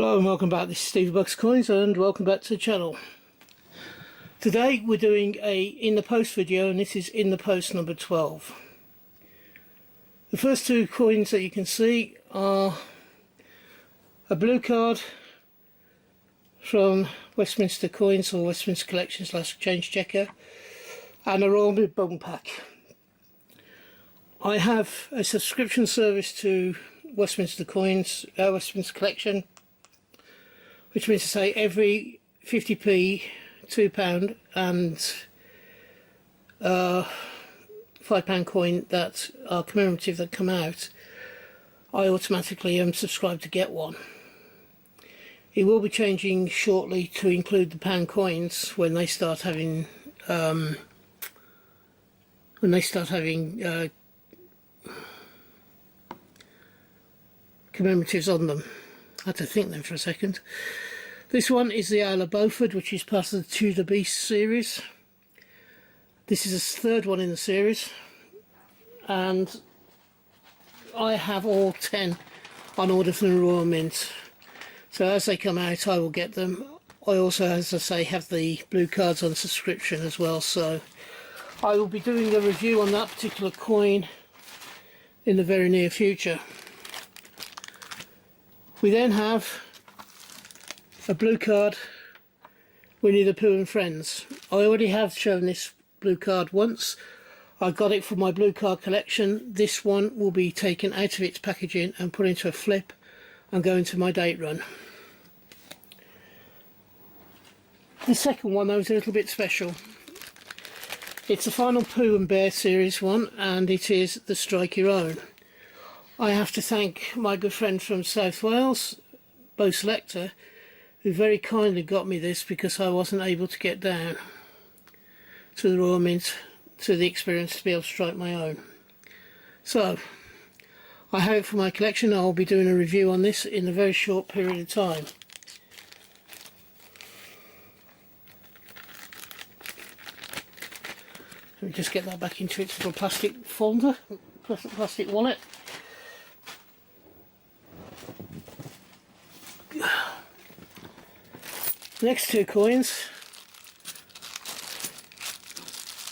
Hello and welcome back. This is Stevie Bucks Coins and welcome back to the channel. Today we're doing a in the post video, and this is in the post number 12. The first two coins that you can see are a blue card from Westminster Coins or Westminster Collections Last Change Checker and a Royal Mid Bone Pack. I have a subscription service to Westminster Coins, Westminster Collection, which means to say every 50p, £2 and £5 coin that are commemorative that come out, I automatically am subscribed to get one. It will be changing shortly to include the pound coins when they start having commemoratives on them. I had to think then for a second. This one is the Isle of Beaufort, which is part of the Tudor Beast series. This is the third one in the series, and I have all 10 on order from the Royal Mint. So as they come out I will get them. I also, as I say, have the blue cards on subscription as well, so I will be doing a review on that particular coin in the very near future. We then have a blue card, Winnie the Pooh and Friends. I already have shown this blue card once. I got it from my blue card collection. This one will be taken out of its packaging and put into a flip and go into my date run. The second one though is a little bit special. It's the final Pooh and Bear series one, and it is the Strike Your Own. I have to thank my good friend from South Wales, Bo Selector, who very kindly got me this because I wasn't able to get down to the Royal Mint to the experience to be able to strike my own. So I have it for my collection. I'll be doing a review on this in a very short period of time. Let me just get that back into its little plastic folder, plastic wallet. Next two coins,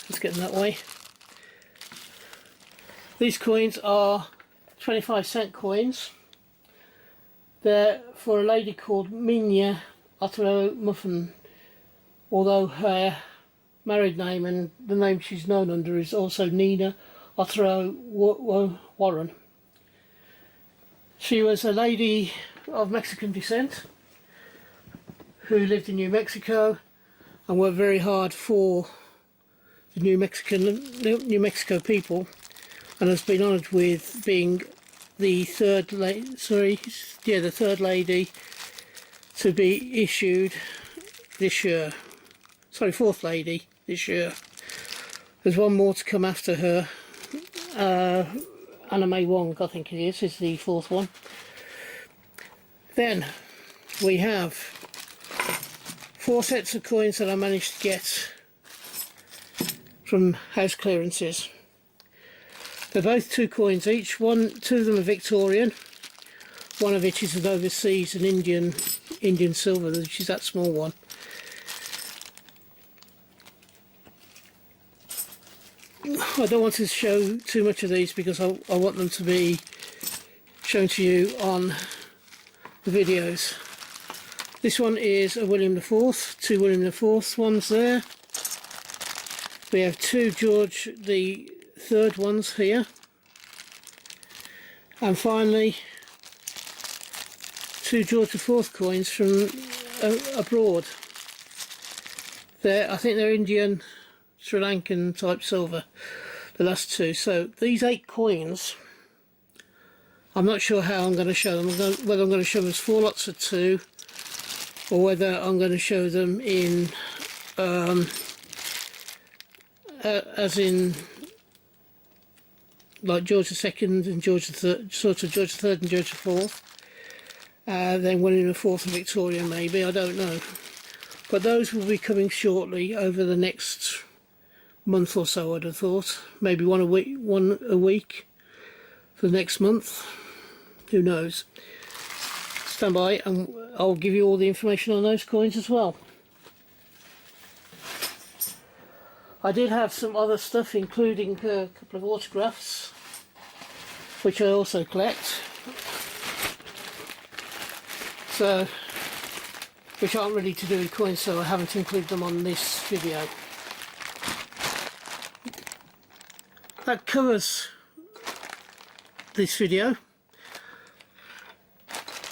let's get them that way. These coins are 25-cent coins. They're for a lady called Minya Otero Muffin, although her married name and the name she's known under is also Nina Otero Warren. She was a lady of Mexican descent who lived in New Mexico and worked very hard for the New Mexico people, and has been honoured with being the third lady to be issued this year. Sorry, fourth lady this year. There's one more to come after her. Anna May Wong, I think it is the fourth one. Then we have 4 sets of coins that I managed to get from house clearances. They're both 2 coins each. Two of them are Victorian. One of which is an overseas, an Indian silver, which is that small one. I don't want to show too much of these because I want them to be shown to you on the videos. This one is a William IV, 2 William IV ones there. We have 2 George III ones here. And finally 2 George IV coins from abroad. I think they're Indian, Sri Lankan type silver, the last 2. So these 8 coins, I'm not sure how I'm going to show them. Whether I'm going to show them as 4 lots of 2, or whether I'm going to show them in as in like George II and George III, sort of George III and George IV, then William IV and Victoria maybe, I don't know. But those will be coming shortly over the next month or so, I'd have thought. Maybe one a week for the next month. Who knows? stand by and I'll give you all the information on those coins as well. I did have some other stuff, including a couple of autographs, which I also collect, so which aren't really to do with coins, so I haven't included them on this video. That covers this video.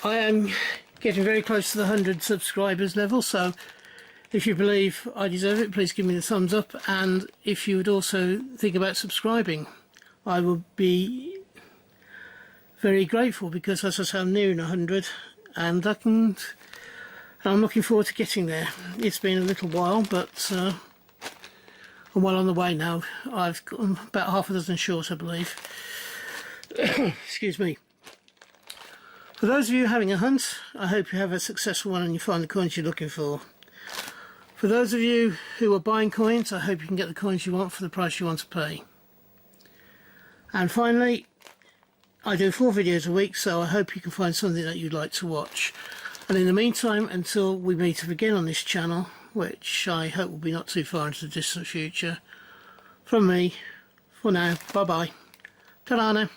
I am getting very close to the 100 subscribers level, so if you believe I deserve it, please give me the thumbs up, and if you would also think about subscribing, I would be very grateful, because as I say, I'm nearing 100 and I'm looking forward to getting there. It's been a little while, but I'm well on the way now. I've got about half a dozen short, I believe. Excuse me. For those of you having a hunt, I hope you have a successful one and you find the coins you're looking for. For those of you who are buying coins, I hope you can get the coins you want for the price you want to pay. And finally, I do 4 videos a week, so I hope you can find something that you'd like to watch. And in the meantime, until we meet up again on this channel, which I hope will be not too far into the distant future, from me, for now, bye bye. Ta-da now.